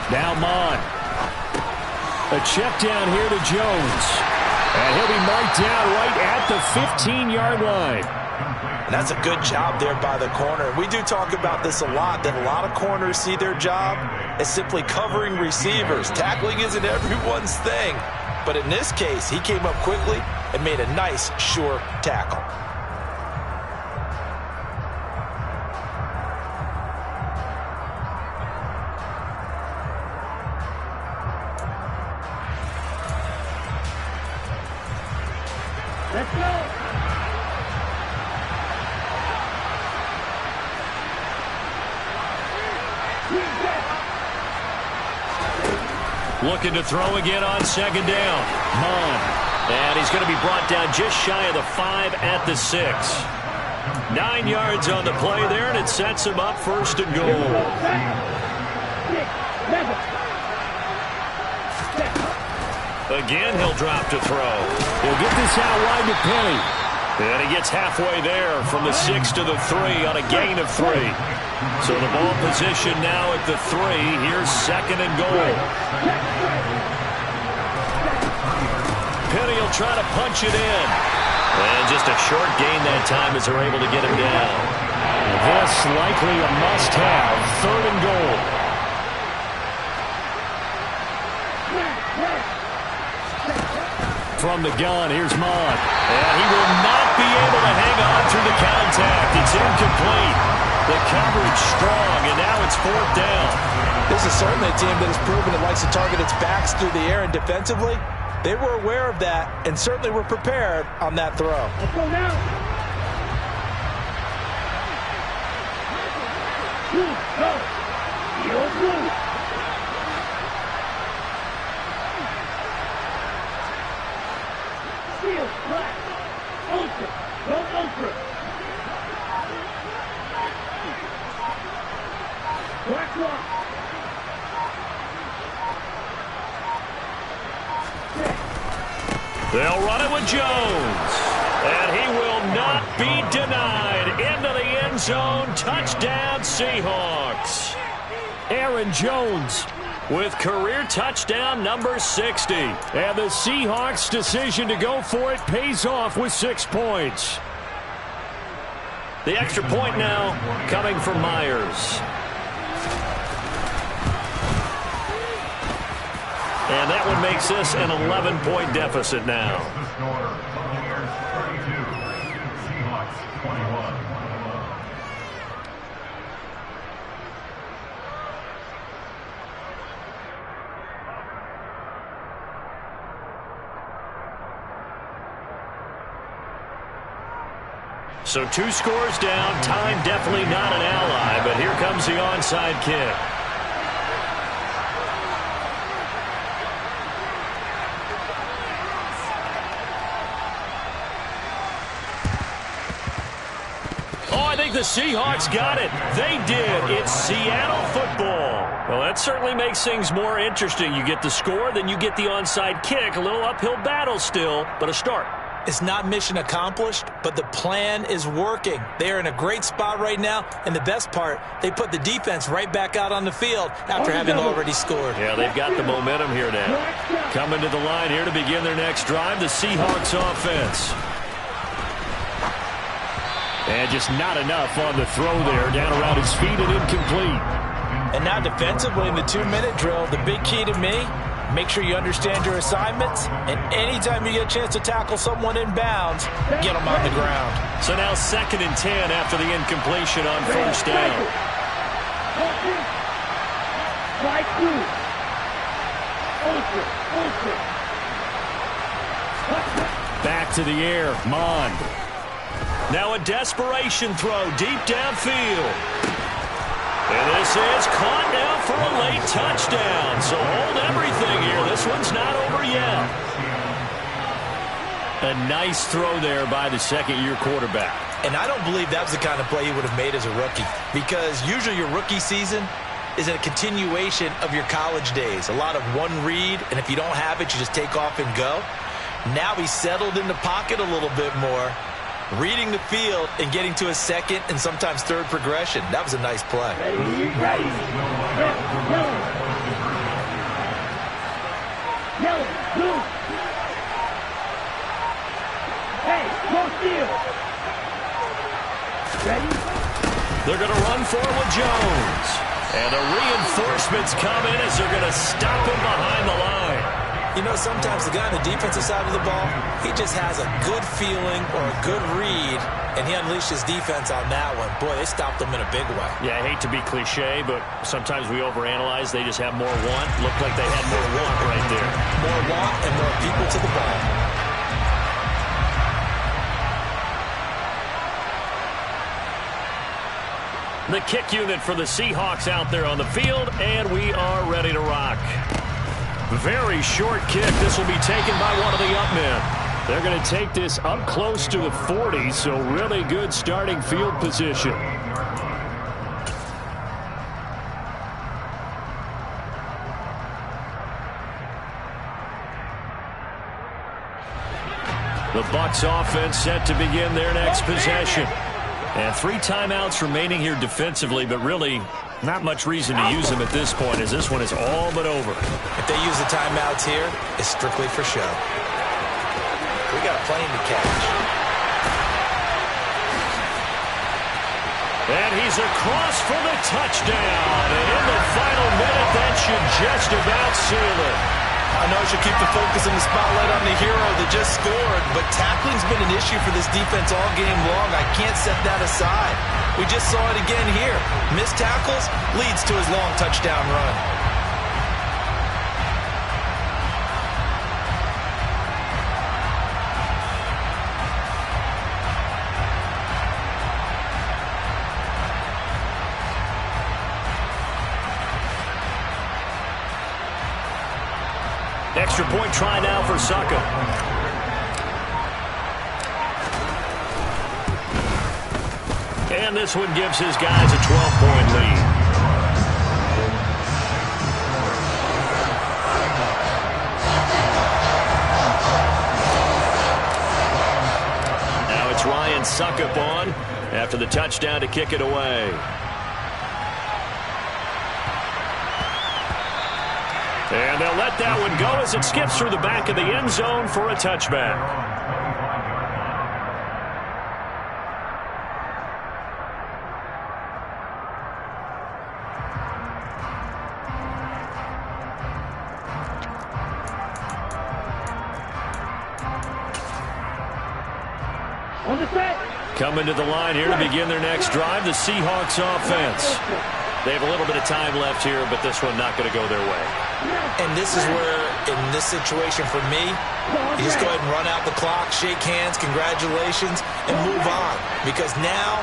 Now Mon. A check down here to Jones. And he'll be marked down right at the 15-yard line. And that's a good job there by the corner. We do talk about this a lot, that a lot of corners see their job as simply covering receivers. Tackling isn't everyone's thing. But in this case, he came up quickly and made a nice, sure tackle. Let's go. Looking to throw again on 2nd down. Mon. And he's going to be brought down just shy of the 5 at the 6. 9 yards on the play there, and it sets him up 1st and goal. Again, he'll drop to throw. He'll get this out wide to Penny. And he gets halfway there from the 6 to the 3 on a gain of 3. So the ball position now at the 3. Here's 2nd and goal. Penny will try to punch it in. And just a short gain that time as they're able to get him down. This likely a must-have. 3rd and goal. From the gun, here's Mon. And he will not be able to hang on through the contact. It's incomplete. The coverage strong, and now it's 4th down. This is certainly a team that has proven it likes to target its backs through the air, and defensively, they were aware of that and certainly were prepared on that throw. Let's go now. Go. You're good. Seal, black. Ultra. Go ultra. Black lock. They'll run it with Jones. And he will not be denied. Into the end zone. Touchdown, Seahawks. Aaron Jones with career touchdown number 60. And the Seahawks' decision to go for it pays off with 6 points. The extra point now coming from Myers. And that one makes this an 11-point deficit now. So 2 scores down. Time definitely not an ally, but here comes the onside kick. The Seahawks got it. They did. It's Seattle football. Well, that certainly makes things more interesting. You get the score, then you get the onside kick. A little uphill battle still, but a start. It's not mission accomplished, but the plan is working. They are in a great spot right now, and the best part, they put the defense right back out on the field after having already scored. Yeah, they've got the momentum here now. Coming to the line here to begin their next drive, the Seahawks offense. And just not enough on the throw there. Down around his feet and incomplete. And now defensively in the 2-minute drill, the big key to me, make sure you understand your assignments. And anytime you get a chance to tackle someone in bounds, get them on the ground. So now 2nd and 10 after the incompletion on 1st down. Back to the air. Mond. Now a desperation throw deep downfield. And this is caught now for a late touchdown. So hold everything here. This one's not over yet. A nice throw there by the second-year quarterback. And I don't believe that was the kind of play he would have made as a rookie, because usually your rookie season is a continuation of your college days. A lot of one read, and if you don't have it, you just take off and go. Now he's settled in the pocket a little bit more, reading the field and getting to a second and sometimes third progression. That was a nice play. Ready. Yellow, blue. Hey, go steal. Ready? They're going to run forward Jones. And the reinforcements come in as they're going to stop him behind the line. You know, sometimes the guy on the defensive side of the ball, he just has a good feeling or a good read, and he unleashed his defense on that one. Boy, they stopped him in a big way. Yeah, I hate to be cliche, but sometimes we overanalyze. They just have more want. Looked like they had more want right there. More want and more people to the ball. The kick unit for the Seahawks out there on the field, and we are ready to rock. Very short kick. This will be taken by one of the up men. They're going to take this up close to the 40, so really good starting field position. The Bucs offense set to begin their next possession. And 3 timeouts remaining here defensively, but really not much reason to use them at this point, as this one is all but over. If they use the timeouts here, it's strictly for show. We got a plane to catch. And he's across for the touchdown. And in the final minute, that should just about seal it. I know I should keep the focus and the spotlight on the hero that just scored, but tackling's been an issue for this defense all game long. I can't set that aside. We just saw it again here. Missed tackles leads to his long touchdown run. Extra point try now for Saka. And this one gives his guys a 12-point lead. Now it's Ryan Suckup on after the touchdown to kick it away. And they'll let that one go as it skips through the back of the end zone for a touchback. On the set. Coming to the line here to begin their next drive, the Seahawks offense. They have a little bit of time left here, but this one not going to go their way. And this is where, in this situation for me, you just go ahead and run out the clock, shake hands, congratulations, and move on. Because now,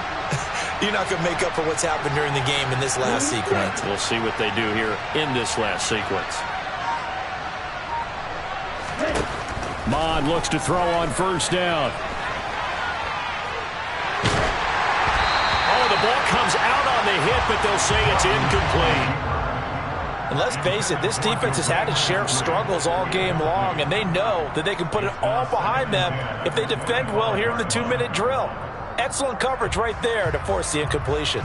you're not going to make up for what's happened during the game in this last sequence. We'll see what they do here in this last sequence. Mond looks to throw on first down. Oh, the ball comes out on the hit, but they'll say it's incomplete. And let's face it, this defense has had its share of struggles all game long, and they know that they can put it all behind them if they defend well here in the 2-minute drill. Excellent coverage right there to force the incompletion.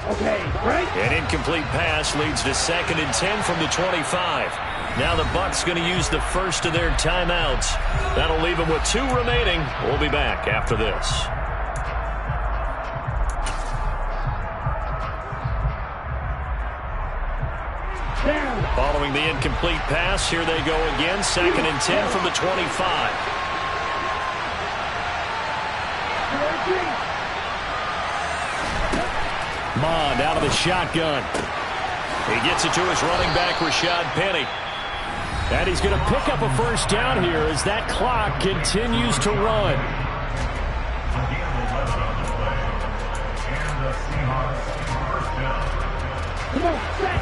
Okay, right. An incomplete pass leads to 2nd and 10 from the 25. Now the Bucs going to use the first of their timeouts. That'll leave them with 2 remaining. We'll be back after this. Down. Following the incomplete pass, here they go again. 2nd and 10 from the 25. Mond out of the shotgun. He gets it to his running back, Rashad Penny. And he's going to pick up a first down here as that clock continues to run. Come on, set.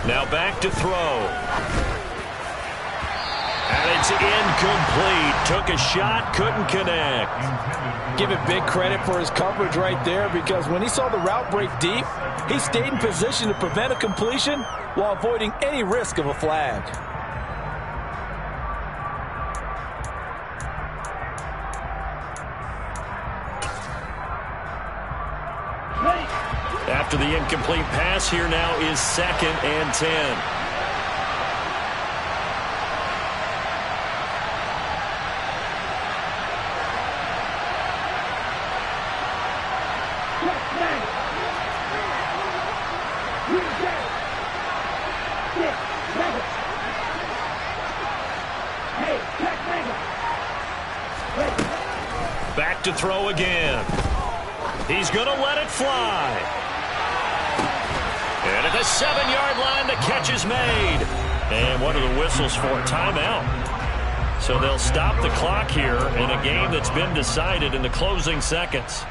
Now back to throw. And it's incomplete. Took a shot, couldn't connect. Give it big credit for his coverage right there, because when he saw the route break deep, he stayed in position to prevent a completion while avoiding any risk of a flag. After the incomplete pass, here now is 2nd and 10. Back to throw again. He's going to let it fly. And at the 7-yard line, the catch is made. And what are the whistles for? Timeout. So they'll stop the clock here in a game that's been decided in the closing seconds.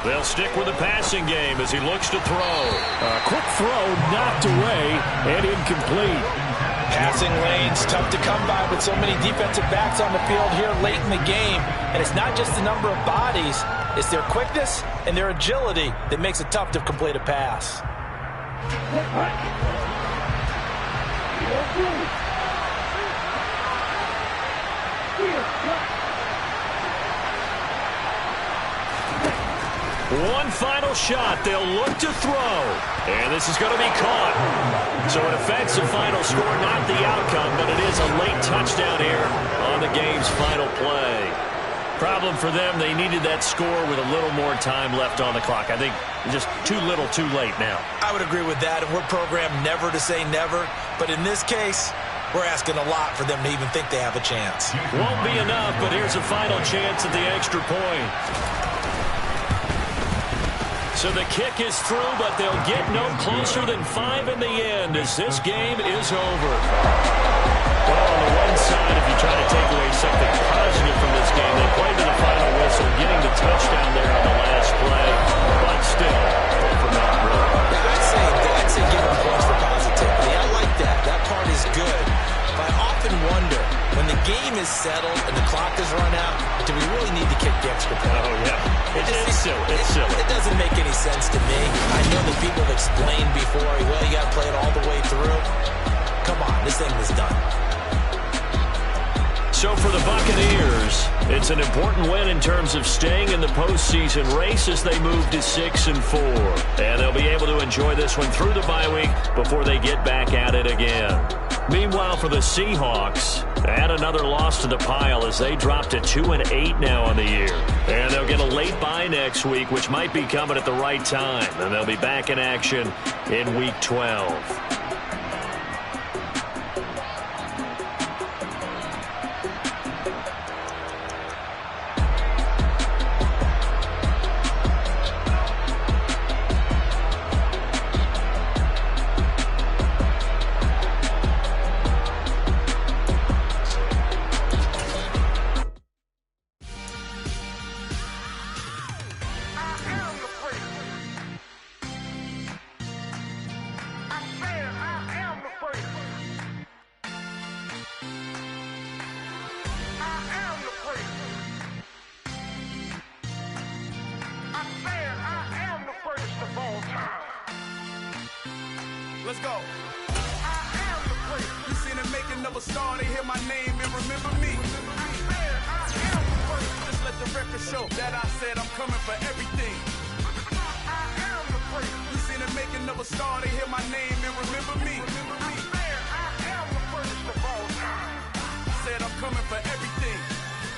They'll stick with the passing game as he looks to throw. A quick throw knocked away and incomplete. Passing lanes tough to come by with so many defensive backs on the field here late in the game. And it's not just the number of bodies, it's their quickness and their agility that makes it tough to complete a pass. One final shot. They'll look to throw. And this is going to be caught. So it affects the final score, not the outcome, but it is a late touchdown here on the game's final play. Problem for them, they needed that score with a little more time left on the clock. I think just too little too late now. I would agree with that, and we're programmed never to say never. But in this case, we're asking a lot for them to even think they have a chance. Won't be enough, but here's a final chance at the extra point. So the kick is through, but they'll get no closer than 5 in the end as this game is over. Well, on the one side, if you try to take away something positive from this game, they played to the final whistle, getting the touchdown there on the last play, but still, for not really. I'd say give them points for positivity. I like that. That part is good. But I often wonder, when the game is settled and the clock is run out, do we really need to kick the extra point? Oh, yeah. It's silly. It's silly. It doesn't make any sense to me. I know that people have explained before, well, you got to play it all the way through. Come on, this thing is done. So for the Buccaneers, it's an important win in terms of staying in the postseason race as they move to 6-4. And they'll be able to enjoy this one through the bye week before they get back at it again. Meanwhile, for the Seahawks, add another loss to the pile as they drop to 2-8 now on the year. And they'll get a late bye next week, which might be coming at the right time. And they'll be back in action in Week 12. I am the prince. I stand star, they hear my name and remember me. I am the first. Just let the record show that I said I'm coming for everything. I am the first. You seen the making of a star, they hear my name and remember me. I am the first of all time. Said I'm coming for everything.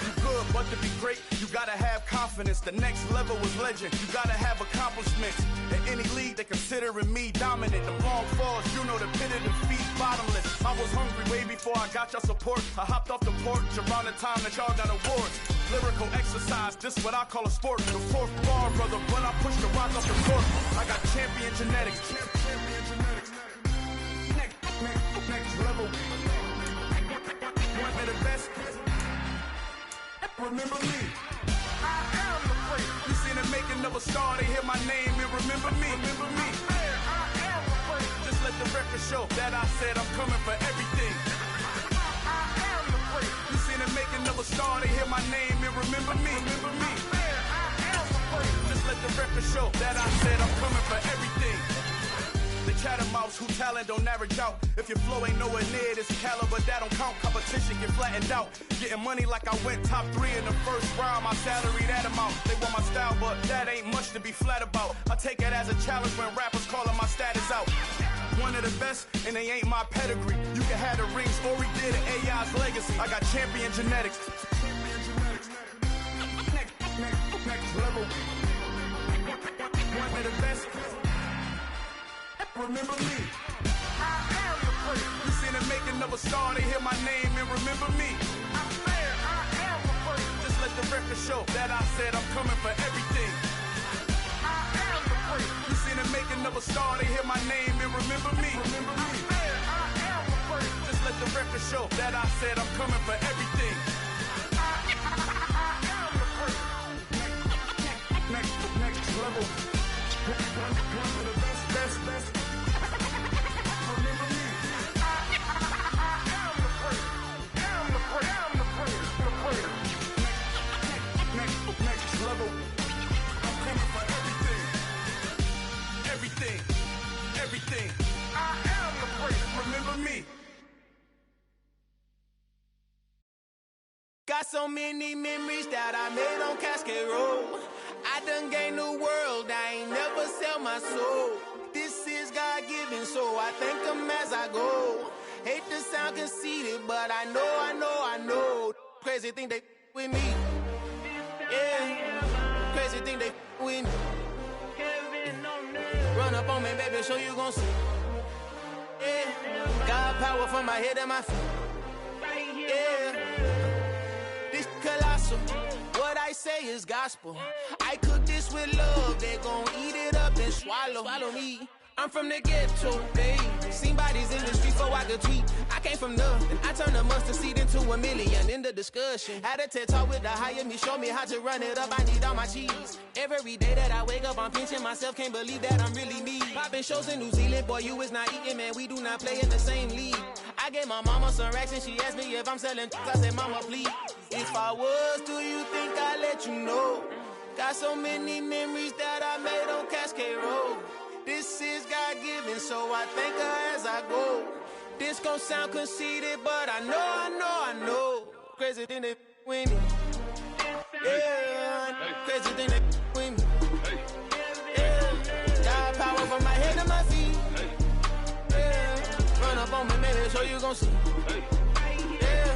You good, but to be great, you gotta have confidence. The next level was legend. You gotta have accomplishments. In any league, they considering me dominant. The long falls, you know the pit of defeat, bottomless. I was hungry way before I got your support. I hopped off the porch around the time that y'all got awards. Lyrical exercise, this what I call a sport. The fourth bar, brother, when I push the rock off the court. I got champion genetics. Next level. One of the best. Remember me. I am the first. You seen the making of a star, they hear my name and remember me. Remember me. I am the first. Just let the record show that I said I'm coming for everything. I am the first. You seen the making of a star, they hear my name and remember me. Remember me. I am the first. Just let the record show that I said I'm coming for everything. The chattermouths who talent don't average out. If your flow ain't nowhere near this caliber, that don't count. Competition get flattened out. Getting money like I went top 3 in the first round. My salary that amount. They want my style, but that ain't much to be flat about. I take it as a challenge when rappers calling my status out. One of the best, and they ain't my pedigree. You can have the rings, or we did it, AI's legacy. I got champion genetics. Next level. One of the best. Remember me. I am the first. You seen the making of a star, they hear my name and remember me. I am the first. Just let the record show that I said I'm coming for everything. I am the first. You seen the making of a star, they hear my name and remember me. Remember me. I am the first. Just let the record show that I said I'm coming for everything. I am the first. Next level. One of the best. Next level. I'm coming for everything. Everything. I am the first. Remember me. Got so many memories that I made on Cascade Road. I done gained the world, I ain't never sell my soul. This is God-given, so I thank him as I go. Hate to sound conceited, but I know. Crazy thing they with me. Yeah, crazy thing they with me. Run up on me, baby, so you gon' see. Yeah, got power from my head and my feet. Yeah, this colossal. What I say is gospel. I cook this with love, they gon' eat it up and swallow me. I'm from the ghetto, babe. Seen bodies in the street before I could tweet. I came from nothing. I turned a mustard seed into $1 million in the discussion. Had a TED talk with the higher me, show me how to run it up. I need all my cheese. Every day that I wake up, I'm pinching myself. Can't believe that I'm really me. Popping shows in New Zealand, boy, you is not eating, man. We do not play in the same league. I gave my mama some racks and she asked me if I'm selling. I said, mama, please. If I was, do you think I'd let you know? Got so many memories that I made on Cascade Road. This is God-given, so I thank her as I go. This gon' sound conceited, but I know. Crazy thing they with me. Yeah, crazy thing they with me. Yeah, got power from my head to my feet. Yeah, run up on me, baby, so you gon' see. Yeah.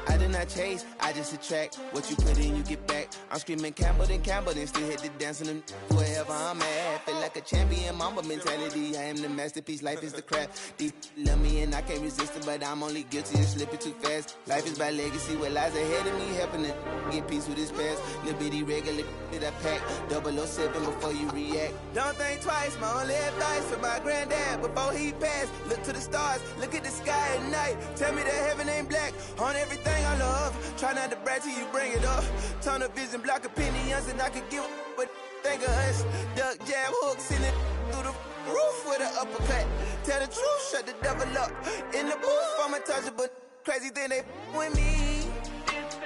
I did not chase, I just attract. What you put in, you get back. I'm screaming Campbell, then still hit the dancing and wherever I'm at. Feel like a champion, mamba mentality. I am the masterpiece, life is the crap. Deep love me and I can't resist it, but I'm only guilty of slipping too fast. Life is by legacy, what lies ahead of me, helping to get peace with this past. Little bitty regular that I pack, 007 before you react. Don't think twice, my only advice for my granddad before he passed. Look to the stars, look at the sky at night. Tell me that heaven ain't black on everything I love. Try not to brag till you bring it up. Tunnel vision, block opinions, and I could give but think of us. Duck jab hooks in it through the roof with an uppercut. Tell the truth, shut the devil up. In the booth, I'm untouchable. Crazy thing they with me.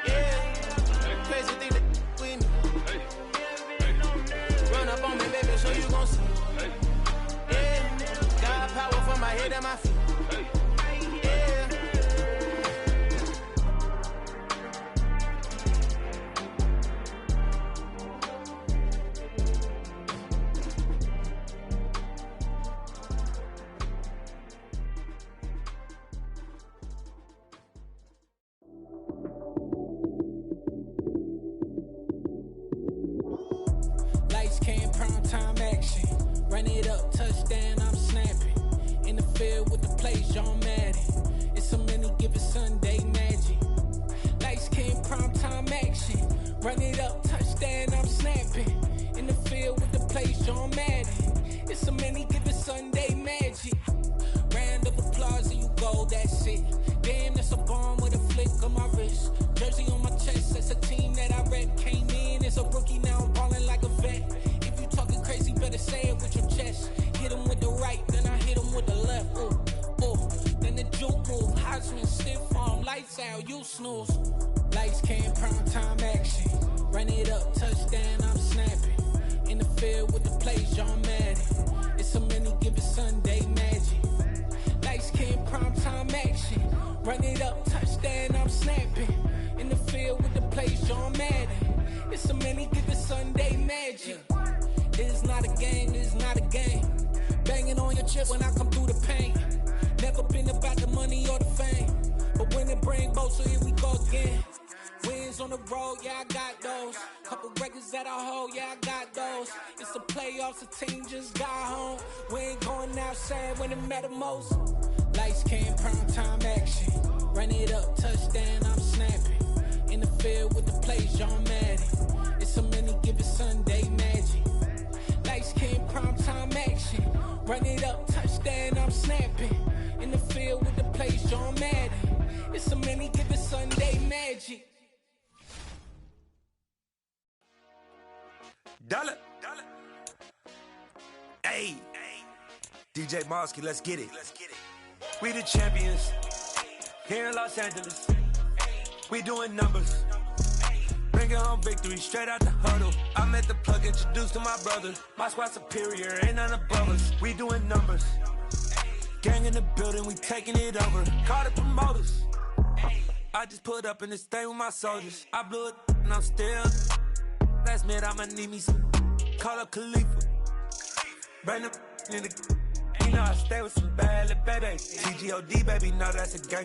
Yeah, crazy thing they with me. Run up on me, baby, so you gon' see. Yeah, got power from my head and my feet. Yeah. Run it up, touchdown, I'm snapping. In the field with the plays, John Madden. It's so many, give it Sunday magic. Lights came, prime time action. Run it up, touchdown, I'm snapping. In the field with the plays, John Madden. It's so many, give it Sunday magic. Round of applause and you go, that's it. Damn, that's a bomb with a flick on my wrist. Jersey on my chest, that's a team that I rep. Came in as a rookie, now I'm ballin' like a vet. If you talking crazy, better say it with your chest. Hit him with the right, then I hit him with the left. Ooh, ooh. Then the juke move, Heisman, stiff arm, lights out, you snooze. Lights came, prime time action. Run it up, touchdown, I'm snapping. In the field with the plays, John Madden. It's so many, give it Sunday magic. Lights came, prime time action. Run it up, touchdown, I'm snapping. In the field with the plays, John Madden. It's so many, give it Sunday magic. This is not a game, this is not a game. Banging on your chest when I come through the paint. Never been about the money or the fame. But when it bring both, so here we go again. Wins on the road, yeah, I got those. Couple records that I hold, yeah, I got those. It's the playoffs, the team just got home. We ain't going outside when it matter most. Lights came, prime time action. Run it up, touchdown, I'm snapping. In the field with the plays, John Madden. It's so many, give it Sunday magic. Lights came, prime time action. Run it up, touchdown, I'm snapping. In the field with the plays, John Madden. It's so many, give it Sunday magic. Dollar. Hey. DJ Mosky, let's get it. We the champions here in Los Angeles. We doing numbers. Bringing home victory straight out the huddle. I'm at the plug, introduced to my brother. My squad superior, ain't none above us. We doing numbers. Gang in the building, we taking it over. Call the promoters. I just put up in this thing with my soldiers. I blew it and I'm still. Last minute I'ma need me some. Call up Khalifa. Bring them in the. You know I stay with some bad little baby. TGOD baby, no that's a gang.